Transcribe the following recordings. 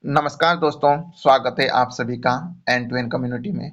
नमस्कार दोस्तों, स्वागत है आप सभी का एंड टू एंड कम्युनिटी में।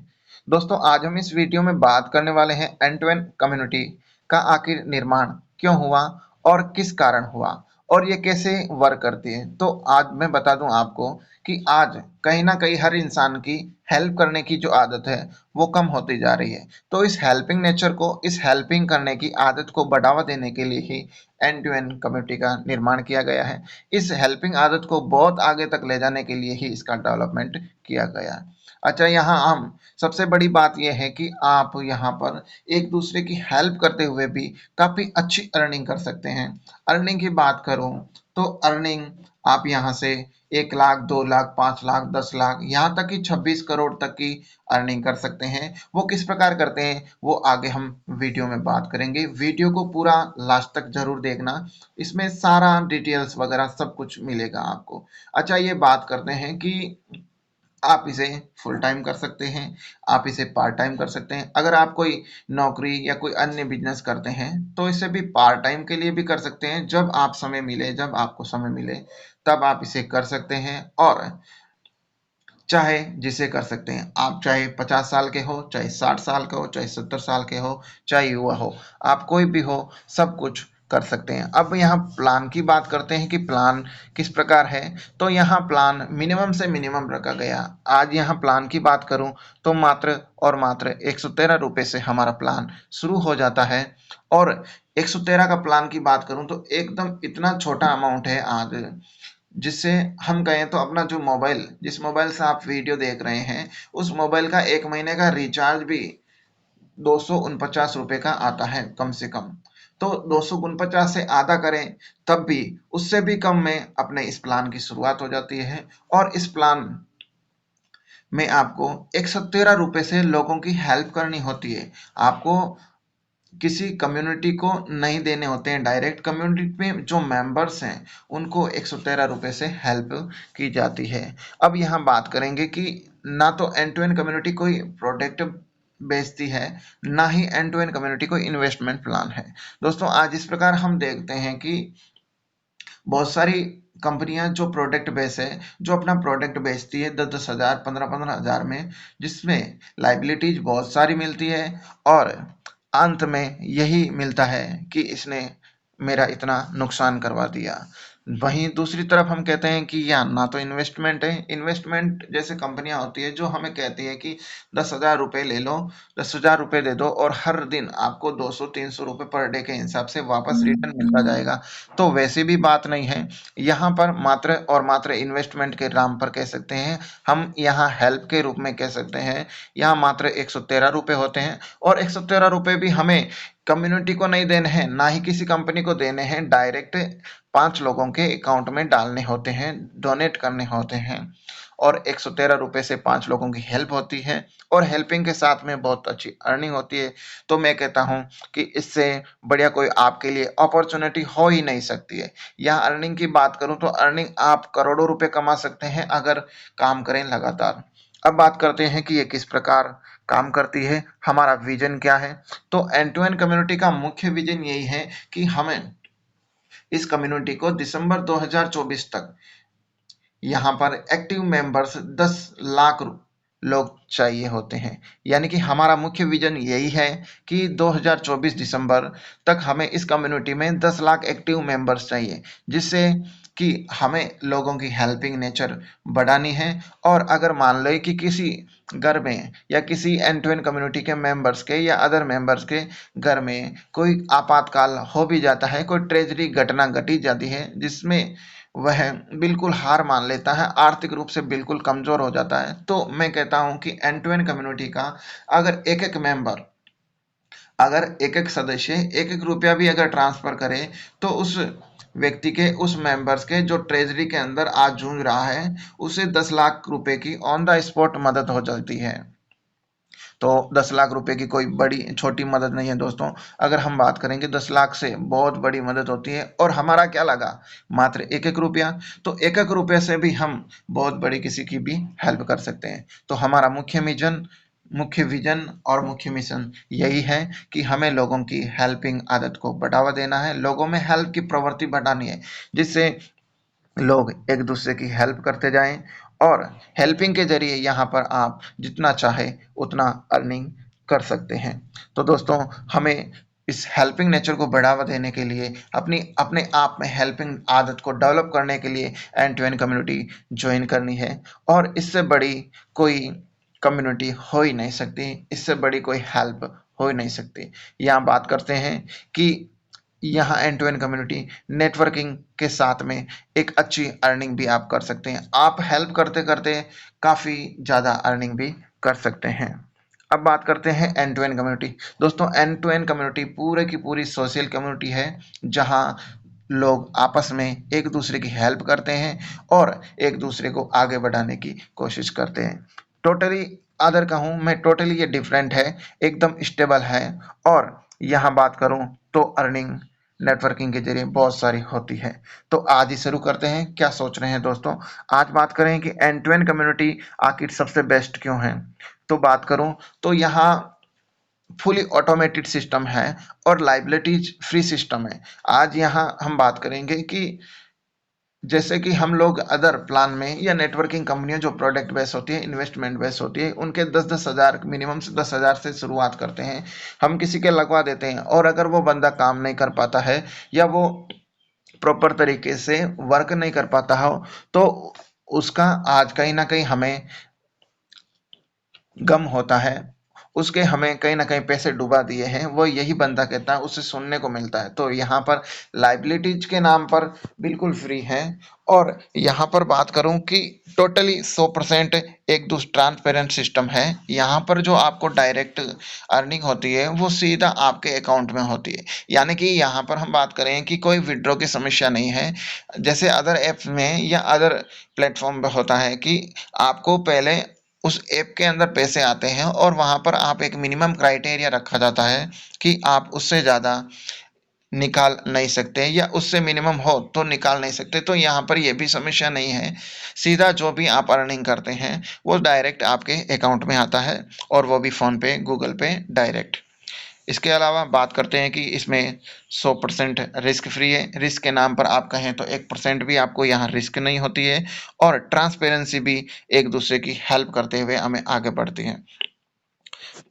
दोस्तों, आज हम इस वीडियो में बात करने वाले हैं एंड टू एंड कम्युनिटी का आखिर निर्माण क्यों हुआ और किस कारण हुआ और ये कैसे वर्क करती है। तो आज मैं बता दूं आपको कि आज कहीं ना कहीं हर इंसान की हेल्प करने की जो आदत है वो कम होती जा रही है। तो इस हेल्पिंग नेचर को, इस हेल्पिंग करने की आदत को बढ़ावा देने के लिए ही एंड टू एंड कम्युनिटी का निर्माण किया गया है। इस हेल्पिंग आदत को बहुत आगे तक ले जाने के लिए ही इसका डेवलपमेंट किया गया है। अच्छा, यहाँ हम सबसे बड़ी बात यह है कि आप यहाँ पर एक दूसरे की हेल्प करते हुए भी काफ़ी अच्छी अर्निंग कर सकते हैं। अर्निंग की बात करूँ तो अर्निंग आप यहाँ से 1 लाख, 2 लाख, 5 लाख, 10 लाख, यहाँ तक कि 26 करोड़ तक की अर्निंग कर सकते हैं। वो किस प्रकार करते हैं वो आगे हम वीडियो में बात करेंगे। वीडियो को पूरा लास्ट तक जरूर देखना, इसमें सारा डिटेल्स वगैरह सब कुछ मिलेगा आपको। अच्छा, ये बात करते हैं कि आप इसे फुल टाइम कर सकते हैं, आप इसे पार्ट टाइम कर सकते हैं। अगर आप कोई नौकरी या कोई अन्य बिजनेस करते हैं तो इसे भी पार्ट टाइम के लिए भी कर सकते हैं। जब आप समय मिले, जब आपको समय मिले तब आप इसे कर सकते हैं। और चाहे जिसे कर सकते हैं आप, चाहे 50 साल के हो, चाहे 60 साल के हो, चाहे 70 साल के हो, चाहे युवा हो, आप कोई भी हो, सब कुछ कर सकते हैं। अब यहाँ प्लान की बात करते हैं कि प्लान किस प्रकार है। तो यहाँ प्लान मिनिमम से मिनिमम रखा गया। आज यहाँ प्लान की बात करूँ तो मात्र और मात्र 113 रुपये से हमारा प्लान शुरू हो जाता है। और 113 का प्लान की बात करूँ तो एकदम इतना छोटा अमाउंट है आज, जिससे हम कहें तो अपना जो मोबाइल, जिस मोबाइल से आप वीडियो देख रहे हैं, उस मोबाइल का 1 महीने का रिचार्ज भी 249 रुपये का आता है कम से कम। तो 249 से आधा करें तब भी उससे भी कम में अपने इस प्लान की शुरुआत हो जाती है। और इस प्लान में आपको 113 रुपये से लोगों की हेल्प करनी होती है। आपको किसी कम्युनिटी को नहीं देने होते हैं, डायरेक्ट कम्युनिटी में जो मेंबर्स हैं उनको 113 रुपये से हेल्प की जाती है। अब यहाँ बात करेंगे कि ना तो एंड टू एंड कम्युनिटी कोई प्रोडक्ट बेचती है, ना ही एंड टू एंड कम्युनिटी कोई इन्वेस्टमेंट प्लान है। दोस्तों, आज इस प्रकार हम देखते हैं कि बहुत सारी कंपनियां जो प्रोडक्ट बेस है, जो अपना प्रोडक्ट बेचती है 10-10 हज़ार, 15-15 हज़ार में, जिसमें लाइबिलिटीज बहुत सारी मिलती है और अंत में यही मिलता है कि इसने मेरा इतना नुकसान करवा दिया। वहीं दूसरी तरफ हम कहते हैं कि या ना तो इन्वेस्टमेंट है। इन्वेस्टमेंट जैसे कंपनियां होती है जो हमें कहती है कि 10 हज़ार रुपये ले लो, 10 हज़ार रुपये दे दो और हर दिन आपको 200-300 रुपये पर डे के हिसाब से वापस रिटर्न मिलता जाएगा। तो वैसी भी बात नहीं है। यहाँ पर मात्र और मात्र इन्वेस्टमेंट के नाम पर कह सकते हैं, हम यहाँ हेल्प के रूप में कह सकते हैं। यहाँ मात्र 113 रुपये होते हैं और 113 रुपये भी हमें कम्युनिटी को नहीं देने हैं, ना ही किसी कंपनी को देने हैं। डायरेक्ट 5 लोगों के अकाउंट में डालने होते हैं, डोनेट करने होते हैं। और 113 रुपये से 5 लोगों की हेल्प होती है और हेल्पिंग के साथ में बहुत अच्छी अर्निंग होती है। तो मैं कहता हूँ कि इससे बढ़िया कोई आपके लिए अपॉर्चुनिटी हो ही नहीं सकती है। यहाँ अर्निंग की बात करूँ तो अर्निंग आप करोड़ों रुपए कमा सकते हैं अगर काम करें लगातार। अब बात करते हैं कि ये किस प्रकार काम करती है, हमारा विजन क्या है। तो एंड टू एंड कम्युनिटी का मुख्य विजन यही है कि हमें इस कम्युनिटी को दिसंबर 2024 तक यहाँ पर एक्टिव मेंबर्स 10 लाख लोग चाहिए होते हैं। यानी कि हमारा मुख्य विजन यही है कि 2024 दिसंबर तक हमें इस कम्युनिटी में 10 लाख एक्टिव मेंबर्स चाहिए, जिससे कि हमें लोगों की हेल्पिंग नेचर बढ़ानी है। और अगर मान लो कि किसी घर में या किसी एंड टू एंड कम्युनिटी के मेंबर्स के या अदर मेंबर्स के घर में कोई आपातकाल हो भी जाता है, कोई ट्रेजरी घटना घटी जाती है जिसमें वह बिल्कुल हार मान लेता है, आर्थिक रूप से बिल्कुल कमजोर हो जाता है, तो मैं कहता हूं कि एंड टू एंड कम्युनिटी का अगर एक एक मेंबर, अगर एक एक सदस्य एक एक रुपया भी अगर ट्रांसफर करे तो उस व्यक्ति के, उस मेंबर्स के जो ट्रेजरी के अंदर आज जूझ रहा है, उसे 10 लाख रुपए की ऑन द स्पॉट मदद हो जाती है। तो 10 लाख रुपए की कोई बड़ी छोटी मदद नहीं है दोस्तों। अगर हम बात करेंगे 10 लाख से बहुत बड़ी मदद होती है। और हमारा क्या लगा, मात्र एक एक रुपया। तो एक एक रुपये से भी हम बहुत बड़ी किसी की भी हेल्प कर सकते हैं। तो हमारा मुख्य विजन और मुख्य मिशन यही है कि हमें लोगों की हेल्पिंग आदत को बढ़ावा देना है, लोगों में हेल्प की प्रवृत्ति बढ़ानी है, जिससे लोग एक दूसरे की हेल्प करते जाएं और हेल्पिंग के जरिए यहाँ पर आप जितना चाहे उतना अर्निंग कर सकते हैं। तो दोस्तों, हमें इस हेल्पिंग नेचर को बढ़ावा देने के लिए अपनी अपने आप में हेल्पिंग आदत को डेवलप करने के लिए end to end community join करनी है। और इससे बड़ी कोई कम्युनिटी हो ही नहीं सकती, इससे बड़ी कोई हेल्प हो ही नहीं सकती। यहाँ बात करते हैं कि यहाँ end to end community networking के साथ में एक अच्छी अर्निंग भी आप कर सकते हैं। आप हेल्प करते करते काफ़ी ज़्यादा अर्निंग भी कर सकते हैं। अब बात करते हैं एंड टू एंड कम्युनिटी। दोस्तों, एंड टू एंड कम्युनिटी पूरे की पूरी सोशल कम्युनिटी है, जहाँ लोग आपस में एक दूसरे की हेल्प करते हैं और एक दूसरे को आगे बढ़ाने की कोशिश करते हैं। टोटली अदर कहूँ मैं, टोटली ये डिफरेंट है, एकदम स्टेबल है। और यहाँ बात करूँ तो अर्निंग नेटवर्किंग के जरिए बहुत सारी होती है। तो आज ही शुरू करते हैं, क्या सोच रहे हैं दोस्तों? आज बात करें कि एंड टू एंड कम्युनिटी आखिर सबसे बेस्ट क्यों है। तो बात करूं तो यहाँ फुली ऑटोमेटेड सिस्टम है और लाइबिलिटीज फ्री सिस्टम है। आज यहाँ हम बात करेंगे कि जैसे कि हम लोग अदर प्लान में या नेटवर्किंग कंपनियां जो प्रोडक्ट बेस होती है, इन्वेस्टमेंट बेस होती है, उनके 10-10 हज़ार मिनिमम से 10 हज़ार से शुरुआत करते हैं। हम किसी के लगवा देते हैं और अगर वो बंदा काम नहीं कर पाता है या वो प्रॉपर तरीके से वर्क नहीं कर पाता हो, तो उसका आज कहीं ना कहीं हमें गम होता है। उसके हमें कहीं न कहीं पैसे डुबा दिए हैं, वो यही बंदा कहता है, उसे सुनने को मिलता है। तो यहाँ पर लायबिलिटीज़ के नाम पर बिल्कुल फ्री हैं। और यहाँ पर बात करूँ कि टोटली 100% एक ट्रांसपेरेंट सिस्टम है। यहाँ पर जो आपको डायरेक्ट अर्निंग होती है, वो सीधा आपके अकाउंट में होती है। यानी कि यहाँ पर हम बात करें कि कोई विथड्रॉ की समस्या नहीं है। जैसे अदर ऐप्स में या अदर प्लेटफ़ॉर्म पे होता है कि आपको पहले उस ऐप के अंदर पैसे आते हैं और वहाँ पर आप एक मिनिमम क्राइटेरिया रखा जाता है कि आप उससे ज़्यादा निकाल नहीं सकते या उससे मिनिमम हो तो निकाल नहीं सकते। तो यहाँ पर ये भी समस्या नहीं है। सीधा जो भी आप अर्निंग करते हैं वो डायरेक्ट आपके अकाउंट में आता है और वो भी फ़ोन पे, गूगल पे डायरेक्ट। इसके अलावा बात करते हैं कि इसमें 100% रिस्क फ्री है। रिस्क के नाम पर आप कहें तो 1% भी आपको यहाँ रिस्क नहीं होती है। और ट्रांसपेरेंसी भी एक दूसरे की हेल्प करते हुए हमें आगे बढ़ती है।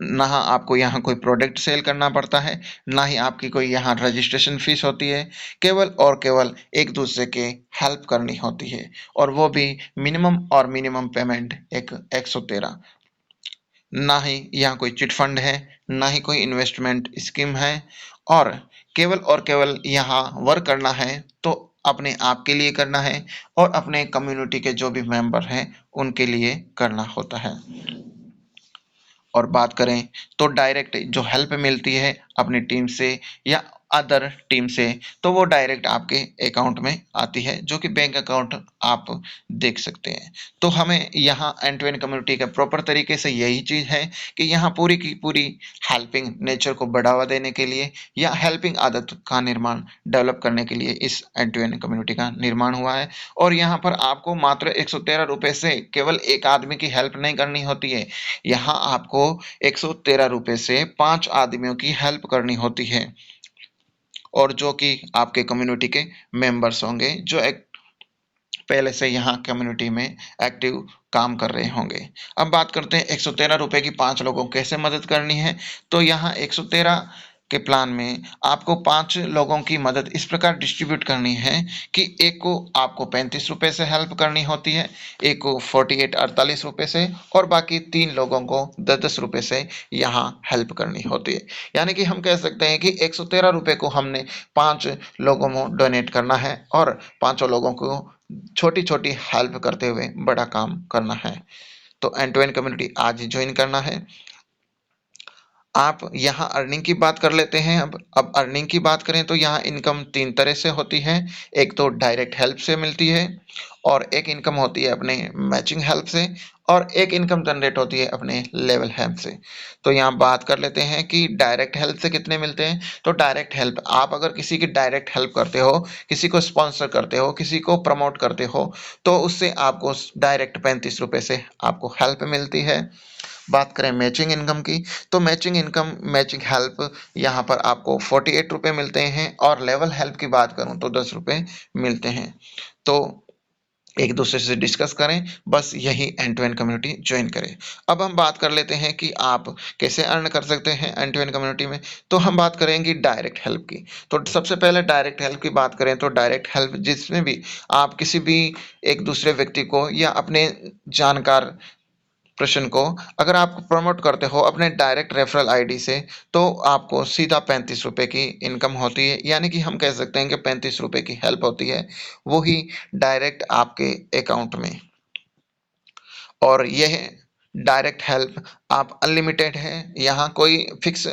ना आपको यहाँ कोई प्रोडक्ट सेल करना पड़ता है, ना ही आपकी कोई यहाँ रजिस्ट्रेशन फीस होती है। केवल और केवल एक दूसरे के हेल्प करनी होती है और वो भी मिनिमम पेमेंट एक 113। ना ही यहाँ कोई चिट फंड है, ना ही कोई इन्वेस्टमेंट स्कीम है। और केवल यहाँ वर्क करना है तो अपने आप के लिए करना है और अपने कम्युनिटी के जो भी मेंबर हैं उनके लिए करना होता है। और बात करें तो डायरेक्ट जो हेल्प मिलती है अपनी टीम से या अदर टीम से, तो वो डायरेक्ट आपके अकाउंट में आती है, जो कि बैंक अकाउंट आप देख सकते हैं। तो हमें यहाँ एंड टू एंड कम्युनिटी का प्रॉपर तरीके से यही चीज़ है कि यहाँ पूरी की पूरी हेल्पिंग नेचर को बढ़ावा देने के लिए या हेल्पिंग आदत का निर्माण डेवलप करने के लिए इस एंड टू एंड कम्युनिटी का निर्माण हुआ है। और यहाँ पर आपको मात्र 113 रुपये से केवल एक आदमी की हेल्प नहीं करनी होती है। यहाँ आपको 113 रुपये से 5 आदमियों की हेल्प करनी होती है और जो कि आपके कम्युनिटी के मेंबर्स होंगे, जो एक पहले से यहाँ कम्युनिटी में एक्टिव काम कर रहे होंगे। अब बात करते हैं 113 रुपये की 5 लोगों को कैसे मदद करनी है। तो यहाँ 113 के प्लान में आपको 5 लोगों की मदद इस प्रकार डिस्ट्रीब्यूट करनी है कि एक को आपको 35 रुपये से हेल्प करनी होती है, एक को 48 रुपये से और बाकी 3 लोगों को 10-10 रुपये से यहाँ हेल्प करनी होती है। यानी कि हम कह सकते हैं कि 113 रुपये को हमने 5 लोगों को डोनेट करना है और 5 लोगों को छोटी छोटी हेल्प करते हुए बड़ा काम करना है। तो एंड टू एंड कम्युनिटी आज ही ज्वाइन करना है। आप यहाँ अर्निंग की बात कर लेते हैं। अब अर्निंग की बात करें तो यहाँ इनकम 3 तरह से होती है। एक तो डायरेक्ट हेल्प से मिलती है और एक इनकम होती है अपने मैचिंग हेल्प से और एक इनकम जनरेट होती है अपने लेवल हेल्प से। तो यहाँ बात कर लेते हैं कि डायरेक्ट हेल्प से कितने मिलते हैं। तो डायरेक्ट हेल्प, आप अगर किसी की डायरेक्ट हेल्प करते हो, किसी को स्पॉन्सर करते हो, किसी को प्रमोट करते हो, तो उससे आपको डायरेक्ट 35 रुपये से आपको हेल्प मिलती है। बात करें मैचिंग इनकम की, तो मैचिंग हेल्प यहाँ पर आपको 48 रुपये मिलते हैं और लेवल हेल्प की बात करूँ तो 10 रुपये मिलते हैं। तो एक दूसरे से डिस्कस करें, बस यही end to end community join करें। अब हम बात कर लेते हैं कि आप कैसे अर्न कर सकते हैं एंड टू एंड कम्युनिटी में। तो हम बात करेंगे डायरेक्ट हेल्प की। तो सबसे पहले डायरेक्ट हेल्प की बात करें तो डायरेक्ट हेल्प जिसमें भी आप किसी भी एक दूसरे व्यक्ति को या अपने जानकार प्रश्न को अगर आप प्रमोट करते हो अपने डायरेक्ट रेफरल आईडी से, तो आपको सीधा 35 रुपए की इनकम होती है, यानी कि हम कह सकते हैं कि 35 रुपए की हेल्प होती है, वो ही डायरेक्ट आपके अकाउंट में। और यह डायरेक्ट हेल्प आप अनलिमिटेड है, यहाँ कोई फिक्स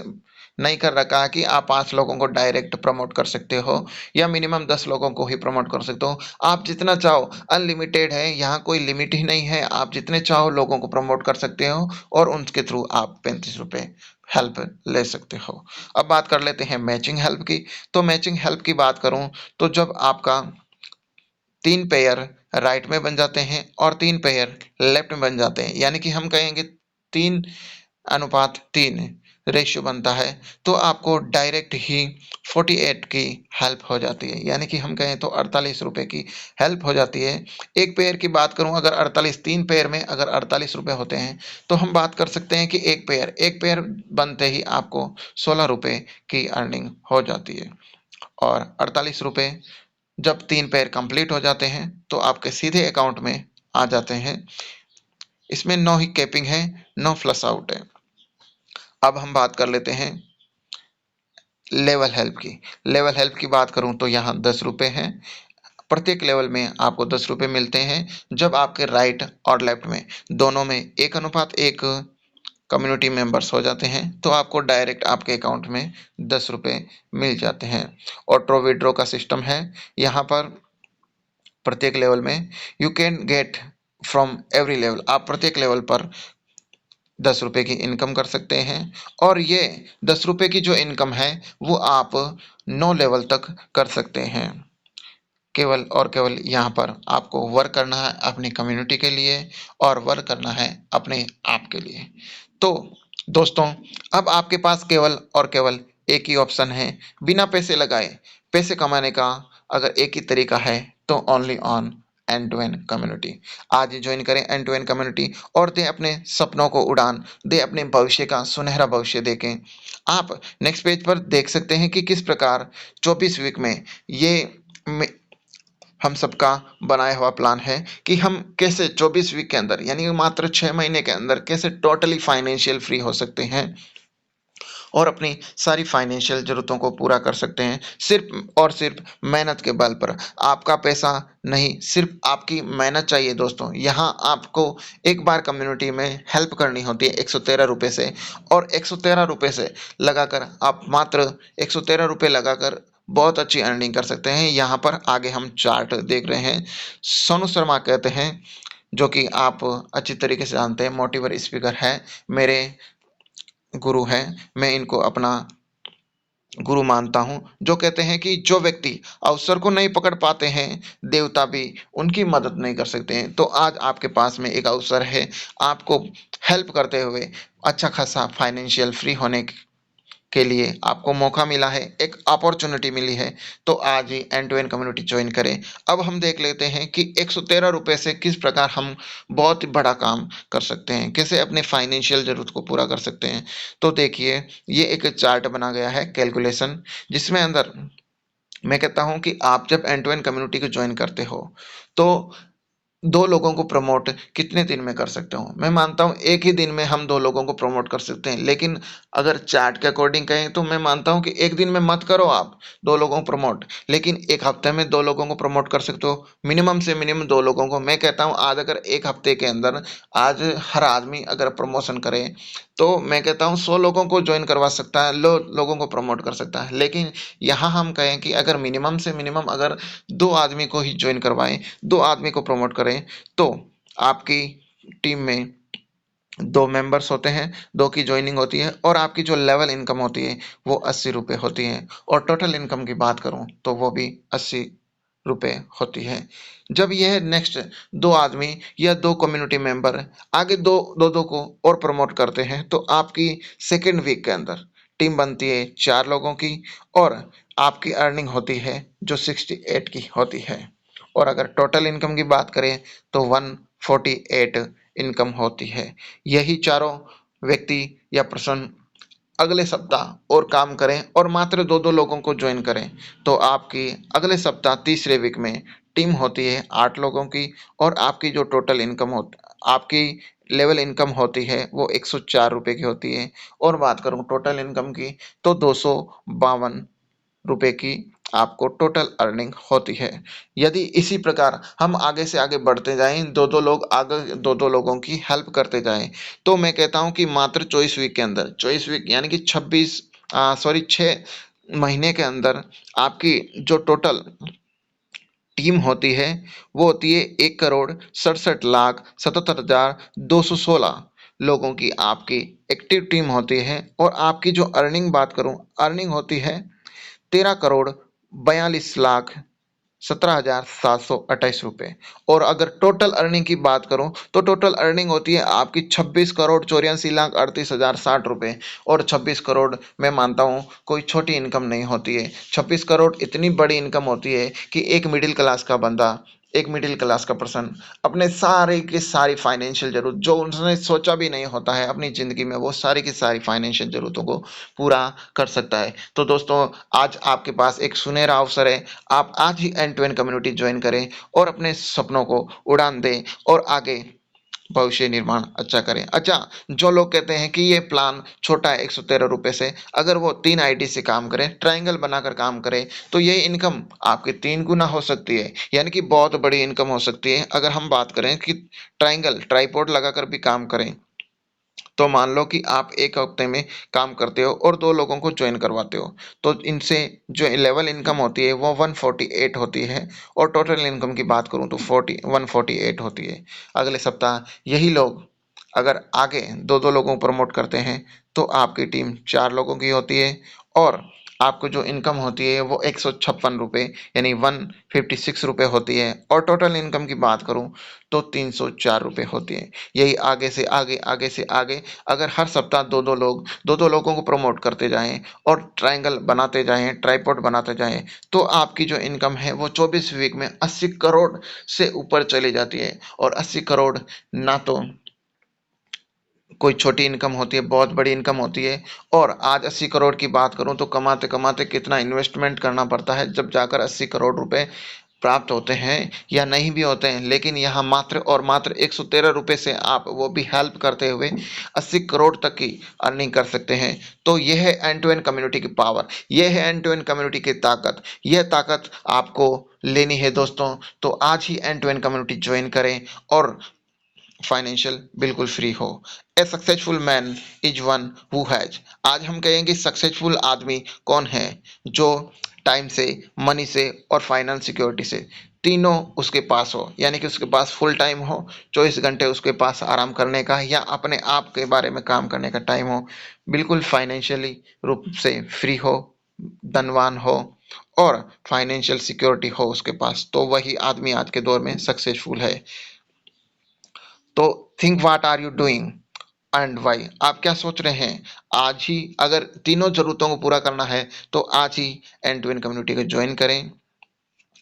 नहीं कर रखा है कि आप 5 लोगों को डायरेक्ट प्रमोट कर सकते हो या मिनिमम 10 लोगों को ही प्रमोट कर सकते हो। आप जितना चाहो, अनलिमिटेड है, यहाँ कोई लिमिट ही नहीं है, आप जितने चाहो लोगों को प्रमोट कर सकते हो और उनके थ्रू आप 35 रुपए हेल्प ले सकते हो। अब बात कर लेते हैं मैचिंग हेल्प की। तो मैचिंग हेल्प की बात करूं तो जब आपका 3 पेयर राइट में बन जाते हैं और 3 पेयर लेफ्ट में बन जाते हैं, यानी कि हम कहेंगे 3:3 रेशियो बनता है, तो आपको डायरेक्ट ही 48 की हेल्प हो जाती है, यानी कि हम कहें तो 48 रुपए की हेल्प हो जाती है। एक पेयर की बात करूं, अगर 48 3 पेयर में अगर 48 रुपए होते हैं, तो हम बात कर सकते हैं कि एक पेयर बनते ही आपको 16 रुपए की अर्निंग हो जाती है। और 48 रुपए जब 3 पेयर कंप्लीट हो जाते हैं तो आपके सीधे अकाउंट में आ जाते हैं। इसमें नो ही कैपिंग है, नो फ्लश आउट है। अब हम बात कर लेते हैं लेवल हेल्प की। लेवल हेल्प की बात करूं तो यहाँ 10 रुपए हैं। प्रत्येक लेवल में आपको 10 रुपए मिलते हैं जब आपके राइट और लेफ्ट में दोनों में 1:1 कम्युनिटी मेंबर्स हो जाते हैं, तो आपको डायरेक्ट आपके अकाउंट में 10 रुपए मिल जाते हैं। ऑटो विड्रॉ का सिस्टम है यहाँ पर। प्रत्येक लेवल में you can get from every level, आप प्रत्येक लेवल पर 10 रुपए की इनकम कर सकते हैं। और ये 10 रुपए की जो इनकम है वो आप 9 लेवल तक कर सकते हैं। केवल और केवल यहाँ पर आपको वर्क करना है अपनी कम्युनिटी के लिए और वर्क करना है अपने आप के लिए। तो दोस्तों, अब आपके पास केवल और केवल एक ही ऑप्शन है बिना पैसे लगाए पैसे कमाने का। अगर एक ही तरीका है तो only on end to end community. आज ही ज्वाइन करें एंड टू एंड कम्युनिटी और दे अपने सपनों को उड़ान, दे अपने भविष्य का सुनहरा भविष्य देखें। आप नेक्स्ट पेज पर देख सकते हैं कि किस प्रकार 24 वीक में ये हम सबका बनाया हुआ प्लान है कि हम कैसे 24 वीक के अंदर, यानी मात्र 6 महीने के अंदर, कैसे टोटली फाइनेंशियल फ्री हो सकते हैं और अपनी सारी फाइनेंशियल जरूरतों को पूरा कर सकते हैं सिर्फ और सिर्फ मेहनत के बल पर। आपका पैसा नहीं, सिर्फ आपकी मेहनत चाहिए दोस्तों। यहाँ आपको एक बार कम्युनिटी में हेल्प करनी होती है 113 रुपये से, और 113 रुपये से लगाकर आप मात्र 113 रुपये लगाकर बहुत अच्छी अर्निंग कर सकते हैं। यहाँ पर आगे हम चार्ट देख रहे हैं, सोनू शर्मा कहते हैं, जो कि आप अच्छी तरीके से जानते हैं, मोटिवेटर स्पीकर है, मेरे गुरु हैं, मैं इनको अपना गुरु मानता हूँ, जो कहते हैं कि जो व्यक्ति अवसर को नहीं पकड़ पाते हैं, देवता भी उनकी मदद नहीं कर सकते हैं। तो आज आपके पास में एक अवसर है, आपको हेल्प करते हुए अच्छा खासा फाइनेंशियल फ्री होने के लिए आपको मौका मिला है, एक अपॉर्चुनिटी मिली है। तो आज ही end to end community join करें। अब हम देख लेते हैं कि 113 रुपये से किस प्रकार हम बहुत ही बड़ा काम कर सकते हैं, कैसे अपने फाइनेंशियल जरूरत को पूरा कर सकते हैं। तो देखिए, ये एक चार्ट बना गया है कैलकुलेशन, जिसमें अंदर मैं कहता हूं कि आप जब एंड टू एंड कम्युनिटी को ज्वाइन करते हो तो 2 लोगों को प्रमोट कितने दिन में कर सकते हो? मैं मानता हूँ एक ही दिन में हम 2 लोगों को प्रमोट कर सकते हैं, लेकिन अगर चार्ट के अकॉर्डिंग कहें तो मैं मानता हूँ कि एक दिन में मत करो आप 2 लोगों को प्रमोट, लेकिन एक हफ्ते में 2 लोगों को प्रमोट कर सकते हो, मिनिमम से मिनिमम 2 लोगों को। मैं कहता हूँ आज अगर एक हफ्ते के अंदर आज हर आदमी अगर प्रमोशन करे, तो मैं कहता हूँ 100 लोगों को ज्वाइन करवा सकता है, लोगों को प्रमोट कर सकता है। लेकिन यहाँ हम कहें कि अगर मिनिमम से मिनिमम अगर 2 आदमी को ही ज्वाइन करवाएं, 2 आदमी को प्रमोट करें, तो आपकी टीम में 2 मेंबर्स होते हैं, 2 की ज्वाइनिंग होती है और आपकी जो लेवल इनकम होती है वो 80 रुपये होती है। और टोटल इनकम की बात करूं तो वो भी 80 रुपये होती है। जब यह नेक्स्ट 2 आदमी या 2 कम्युनिटी मेंबर आगे दो को और प्रमोट करते हैं, तो आपकी सेकेंड वीक के अंदर टीम बनती है 4 लोगों की और आपकी अर्निंग होती है जो 68 की होती है। और अगर टोटल इनकम की बात करें तो 148 इनकम होती है। यही चारों व्यक्ति या पर्सन अगले सप्ताह और काम करें और मात्र 2-2 लोगों को ज्वाइन करें, तो आपकी अगले सप्ताह तीसरे वीक में टीम होती है 8 लोगों की, और आपकी जो टोटल इनकम आपकी लेवल इनकम होती है वो 104 रुपए की होती है। और बात करूं टोटल इनकम की तो 252 रुपए की आपको टोटल अर्निंग होती है। यदि इसी प्रकार हम आगे से आगे बढ़ते जाएं, दो दो लोग आगे, दो दो लोगों की हेल्प करते जाएं, तो मैं कहता हूं कि मात्र 24 वीक के अंदर, 24 वीक यानी कि 6 महीने के अंदर आपकी जो टोटल टीम होती है वो होती है 1,67,77,216 लोगों की आपकी एक्टिव टीम होती है। और आपकी जो अर्निंग बात करूं, अर्निंग होती है 13,42,17,728 रुपए। और अगर टोटल अर्निंग की बात करूं तो टोटल अर्निंग होती है आपकी 26,84,60,60 रुपए। और 26 करोड़ मैं मानता हूं कोई छोटी इनकम नहीं होती है। 26 करोड़ इतनी बड़ी इनकम होती है कि एक मिडिल क्लास का बंदा, एक मिडिल क्लास का पर्सन अपने सारे की सारी फाइनेंशियल जरूरत, जो उसने सोचा भी नहीं होता है अपनी जिंदगी में, वो सारी की सारी फाइनेंशियल जरूरतों को पूरा कर सकता है। तो दोस्तों, आज आपके पास एक सुनहरा अवसर है। आप आज ही end to end community join करें और अपने सपनों को उड़ान दें और आगे भविष्य निर्माण अच्छा करें। अच्छा, जो लोग कहते हैं कि ये प्लान छोटा है 113 रुपए से, अगर वो 3 आईडी से काम करें, ट्रायंगल बनाकर काम करें, तो ये इनकम आपकी 3 गुना हो सकती है, यानी कि बहुत बड़ी इनकम हो सकती है। अगर हम बात करें कि ट्रायंगल ट्राइपॉड लगाकर भी काम करें, तो मान लो कि आप एक हफ्ते में काम करते हो और 2 लोगों को ज्वाइन करवाते हो, तो इनसे जो लेवल इनकम होती है वो 148 होती है। और टोटल इनकम की बात करूं तो 148 होती है। अगले सप्ताह यही लोग अगर आगे 2-2 लोगों को प्रमोट करते हैं तो आपकी टीम 4 लोगों की होती है। और आपको जो इनकम होती है वो 156 रुपये यानी 156 रुपये होती है। और टोटल इनकम की बात करूं तो 304 रुपये होती है। यही आगे से आगे, आगे से आगे, अगर हर सप्ताह 2-2 लोगों को प्रमोट करते जाएं और ट्रायंगल बनाते जाएं, ट्राइपॉड बनाते जाएं, तो आपकी जो इनकम है वो 24 वीक में 80 करोड़ से ऊपर चली जाती है। और 80 करोड़ ना तो कोई छोटी इनकम होती है, बहुत बड़ी इनकम होती है। और आज 80 करोड़ की बात करूं तो कमाते कमाते कितना इन्वेस्टमेंट करना पड़ता है, जब जाकर 80 करोड़ रुपए प्राप्त होते हैं या नहीं भी होते हैं। लेकिन यहाँ मात्र और मात्र 113 रुपये से आप वो भी हेल्प करते हुए 80 करोड़ तक की अर्निंग कर सकते हैं। तो यह है एंड टू एंड कम्युनिटी की पावर, यह है एंड टू एंड कम्युनिटी की ताकत। यह ताकत आपको लेनी है दोस्तों, तो आज ही end to end community join करें और फाइनेंशियल बिल्कुल फ्री हो। A successful man is one who has, आज हम कहेंगे सक्सेसफुल आदमी कौन है, जो टाइम से, मनी से और फाइनेंस सिक्योरिटी से, तीनों उसके पास हो। यानी कि उसके पास फुल टाइम हो, 24 घंटे उसके पास आराम करने का या अपने आप के बारे में काम करने का टाइम हो, बिल्कुल फाइनेंशियली रूप से फ्री हो, धनवान हो और फाइनेंशियल सिक्योरिटी हो उसके पास, तो वही आदमी आज के दौर में सक्सेसफुल है। तो think what are you doing and why, आप क्या सोच रहे हैं। आज ही अगर तीनों जरूरतों को पूरा करना है तो आज ही एंड टू एंड कम्युनिटी को ज्वाइन करें।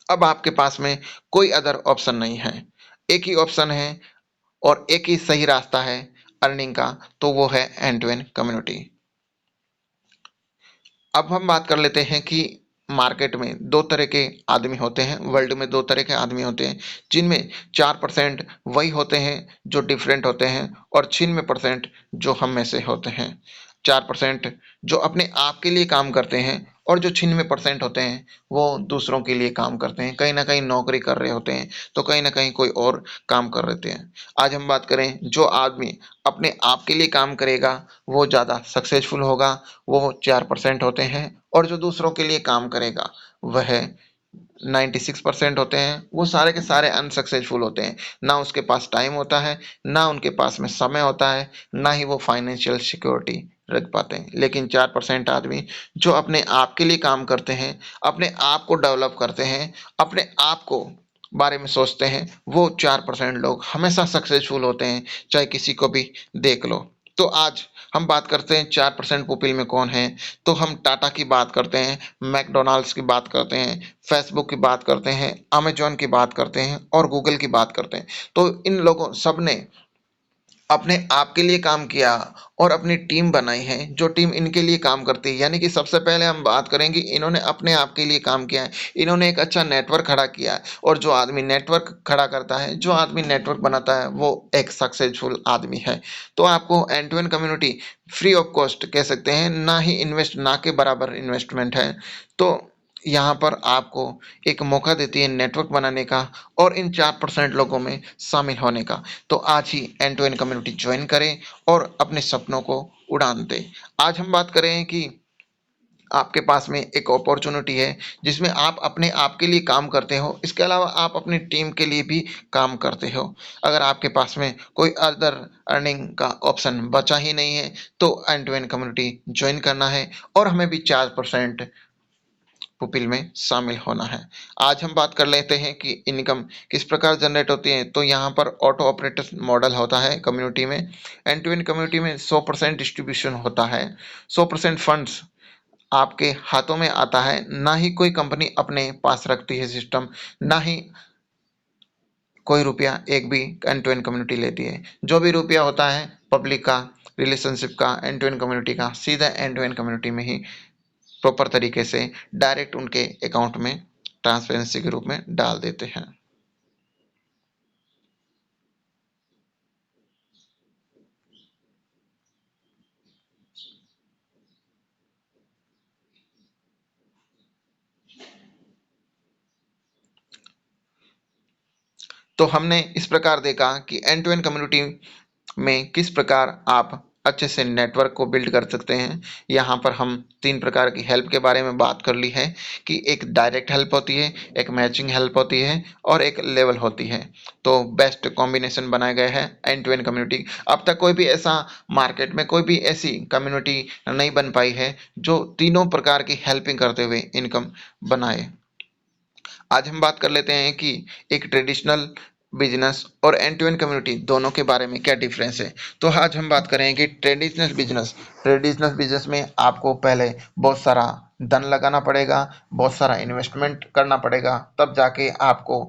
अब आपके पास में कोई अदर ऑप्शन नहीं है, एक ही ऑप्शन है और एक ही सही रास्ता है अर्निंग का, तो वो है एंड टू एंड कम्युनिटी। अब हम बात कर लेते हैं कि मार्केट में दो तरह के आदमी होते हैं, वर्ल्ड में दो तरह के आदमी होते हैं, जिनमें 4% वही होते हैं जो डिफरेंट होते हैं और 96% जो हम में से होते हैं। 4% जो अपने आप के लिए काम करते हैं और जो 96% होते हैं वो दूसरों के लिए काम करते हैं, कहीं ना कहीं नौकरी कर रहे होते हैं तो कहीं ना कहीं कोई और काम कर रहे हैं। आज हम बात करें, जो आदमी अपने आप के लिए काम करेगा वो ज़्यादा सक्सेसफुल होगा, वो 4% होते हैं। और जो दूसरों के लिए काम करेगा वह 96% होते हैं, वो सारे के सारे अनसक्सेसफुल होते हैं। ना उसके पास टाइम होता है, ना उनके पास में समय होता है, ना ही वो फाइनेंशियल सिक्योरिटी रख पाते हैं। लेकिन 4% आदमी जो अपने आप के लिए काम करते हैं, अपने आप को डेवलप करते हैं, अपने आप को बारे में सोचते हैं, वो 4% लोग हमेशा सक्सेसफुल होते हैं, चाहे किसी को भी देख लो। तो आज हम बात करते हैं 4% पुपिल में कौन है। तो हम टाटा की बात करते हैं, मैकडॉनल्ड्स की बात करते हैं, फेसबुक की बात करते हैं, अमेजॉन की बात करते हैं और गूगल की बात करते हैं। तो इन लोगों सब ने अपने आप के लिए काम किया और अपनी टीम बनाई है, जो टीम इनके लिए काम करती है। यानी कि सबसे पहले हम बात करेंगे, इन्होंने अपने आप के लिए काम किया है, इन्होंने एक अच्छा नेटवर्क खड़ा किया है। और जो आदमी नेटवर्क खड़ा करता है, जो आदमी नेटवर्क बनाता है, वो एक सक्सेसफुल आदमी है। तो आपको end to end community free of cost कह सकते हैं, ना ही इन्वेस्ट, ना के बराबर इन्वेस्टमेंट है। तो यहाँ पर आपको एक मौका देती है नेटवर्क बनाने का और इन 4% लोगों में शामिल होने का। तो आज ही end to end community join करें और अपने सपनों को उड़ान दें। आज हम बात करें कि आपके पास में एक अपॉर्चुनिटी है जिसमें आप अपने आप के लिए काम करते हो, इसके अलावा आप अपनी टीम के लिए भी काम करते हो। अगर आपके पास में कोई अदर अर्निंग का ऑप्शन बचा ही नहीं है, तो end to end community join करना है और हमें भी 4% पुपिल में शामिल होना है। आज हम बात कर लेते हैं कि इनकम किस प्रकार जनरेट होती है। तो यहाँ पर ऑटो ऑपरेटर मॉडल होता है कम्युनिटी में। एंड टू एंड कम्युनिटी में 100% डिस्ट्रीब्यूशन होता है, 100% फंड्स आपके हाथों में आता है। ना ही कोई कंपनी अपने पास रखती है सिस्टम, ना ही कोई रुपया एक भी एंड टू एंड कम्युनिटी लेती है। जो भी रुपया होता है पब्लिक का, रिलेशनशिप का, एंड टू एंड कम्युनिटी का, सीधा एंड टू एंड कम्युनिटी में ही प्रॉपर तरीके से डायरेक्ट उनके अकाउंट में ट्रांसपेरेंसी के रूप में डाल देते हैं। तो हमने इस प्रकार देखा कि एंड टू एंड कम्युनिटी में किस प्रकार आप अच्छे से नेटवर्क को बिल्ड कर सकते हैं। यहाँ पर हम 3 प्रकार की हेल्प के बारे में बात कर ली है कि एक डायरेक्ट हेल्प होती है, एक मैचिंग हेल्प होती है और एक लेवल होती है। तो बेस्ट कॉम्बिनेशन बनाए गए हैं एंड टू एंड कम्युनिटी। अब तक कोई भी ऐसा मार्केट में कोई भी ऐसी कम्युनिटी नहीं बन पाई है जो तीनों प्रकार की हेल्पिंग करते हुए इनकम बनाए। आज हम बात कर लेते हैं कि एक ट्रेडिशनल बिजनेस और एंड टू एंड कम्युनिटी दोनों के बारे में क्या डिफरेंस है। तो आज हम बात करें कि ट्रेडिशनल बिजनेस में आपको पहले बहुत सारा धन लगाना पड़ेगा, बहुत सारा इन्वेस्टमेंट करना पड़ेगा, तब जाके आपको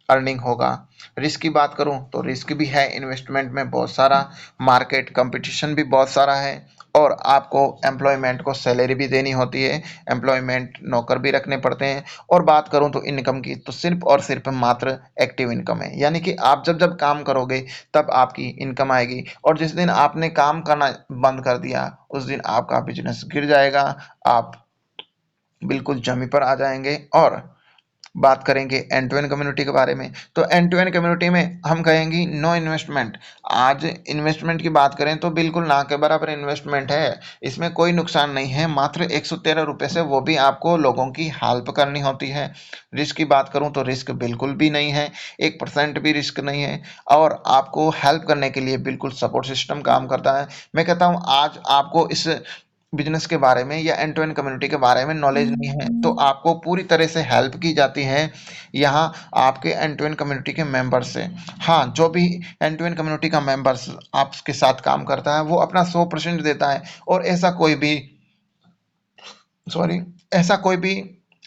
अर्निंग होगा। रिस्क की बात करूं तो रिस्क भी है, इन्वेस्टमेंट में बहुत सारा, मार्केट कंपटीशन भी बहुत सारा है और आपको एम्प्लॉयमेंट को सैलरी भी देनी होती है, एम्प्लॉयमेंट नौकर भी रखने पड़ते हैं। और बात करूं तो इनकम की, तो सिर्फ और सिर्फ मात्र एक्टिव इनकम है, यानी कि आप जब जब काम करोगे तब आपकी इनकम आएगी और जिस दिन आपने काम करना बंद कर दिया उस दिन आपका बिजनेस गिर जाएगा, आप बिल्कुल जमी पर आ जाएंगे। और बात करेंगे एंड टू एंड कम्युनिटी के बारे में, तो एंड टू एंड कम्युनिटी में हम कहेंगे नो इन्वेस्टमेंट। आज इन्वेस्टमेंट की बात करें तो बिल्कुल ना के बराबर इन्वेस्टमेंट है, इसमें कोई नुकसान नहीं है, मात्र 113 रुपये से, वो भी आपको लोगों की हेल्प करनी होती है। रिस्क की बात करूं तो रिस्क बिल्कुल भी नहीं है, 1% भी रिस्क नहीं है और आपको हेल्प करने के लिए बिल्कुल सपोर्ट सिस्टम काम करता है। मैं कहता हूं आज आपको इस बिजनेस के बारे में या एंड टू एंड कम्युनिटी के बारे में नॉलेज नहीं है तो आपको पूरी तरह से हेल्प की जाती है यहाँ आपके एंड टू एंड कम्युनिटी के मेंबर से। हाँ, जो भी एंड टू एंड कम्युनिटी का मेंबर्स आपके साथ काम करता है वो अपना 100% देता है और सॉरी ऐसा कोई भी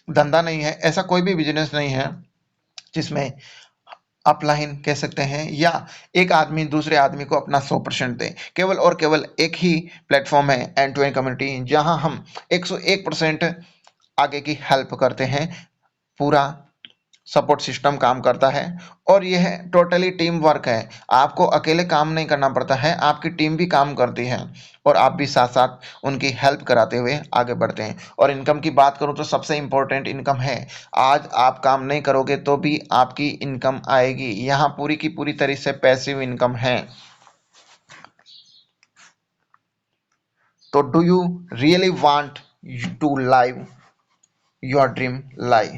धंधा नहीं है, ऐसा कोई भी बिजनेस नहीं है जिसमें अपलाइन कह सकते हैं या एक आदमी दूसरे आदमी को अपना 100% दे। केवल और केवल एक ही प्लेटफॉर्म है एंड टू एंड कम्युनिटी, जहां हम 101% आगे की हेल्प करते हैं। पूरा सपोर्ट सिस्टम काम करता है और यह टोटली टीम वर्क है। आपको अकेले काम नहीं करना पड़ता है, आपकी टीम भी काम करती है और आप भी साथ साथ उनकी हेल्प कराते हुए आगे बढ़ते हैं। और इनकम की बात करूं तो सबसे इम्पोर्टेंट इनकम है। आज आप काम नहीं करोगे तो भी आपकी इनकम आएगी, यहाँ पूरी की पूरी तरह से पैसिव इनकम है। तो do you really want to live your dream life.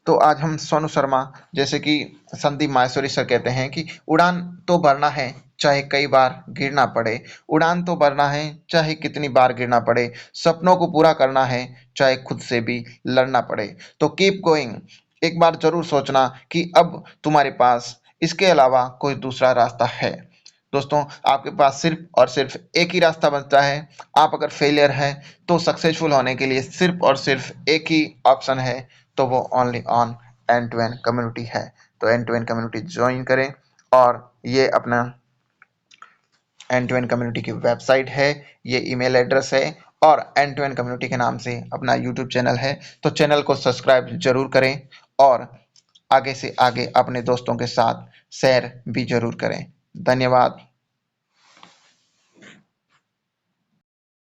तो आज हम सोनू शर्मा जैसे कि संदीप माहेश्वरी सर कहते हैं कि उड़ान तो भरना है चाहे कई बार गिरना पड़े, उड़ान तो भरना है चाहे कितनी बार गिरना पड़े, सपनों को पूरा करना है चाहे खुद से भी लड़ना पड़े। तो कीप गोइंग, एक बार जरूर सोचना कि अब तुम्हारे पास इसके अलावा कोई दूसरा रास्ता है। दोस्तों आपके पास सिर्फ और सिर्फ एक ही रास्ता बचता है। आप अगर फेलियर है तो सक्सेसफुल होने के लिए सिर्फ और सिर्फ एक ही ऑप्शन है, तो वो only on end to end community है। तो end to end community join करें, और ये अपना एंड टू एंड कम्युनिटी की वेबसाइट है, ये ईमेल एड्रेस है, और एंड टू एंड कम्युनिटी के नाम से अपना यूट्यूब चैनल है। तो चैनल को सब्सक्राइब जरूर करें, और आगे से आगे अपने दोस्तों के साथ शेयर भी जरूर करें। धन्यवाद।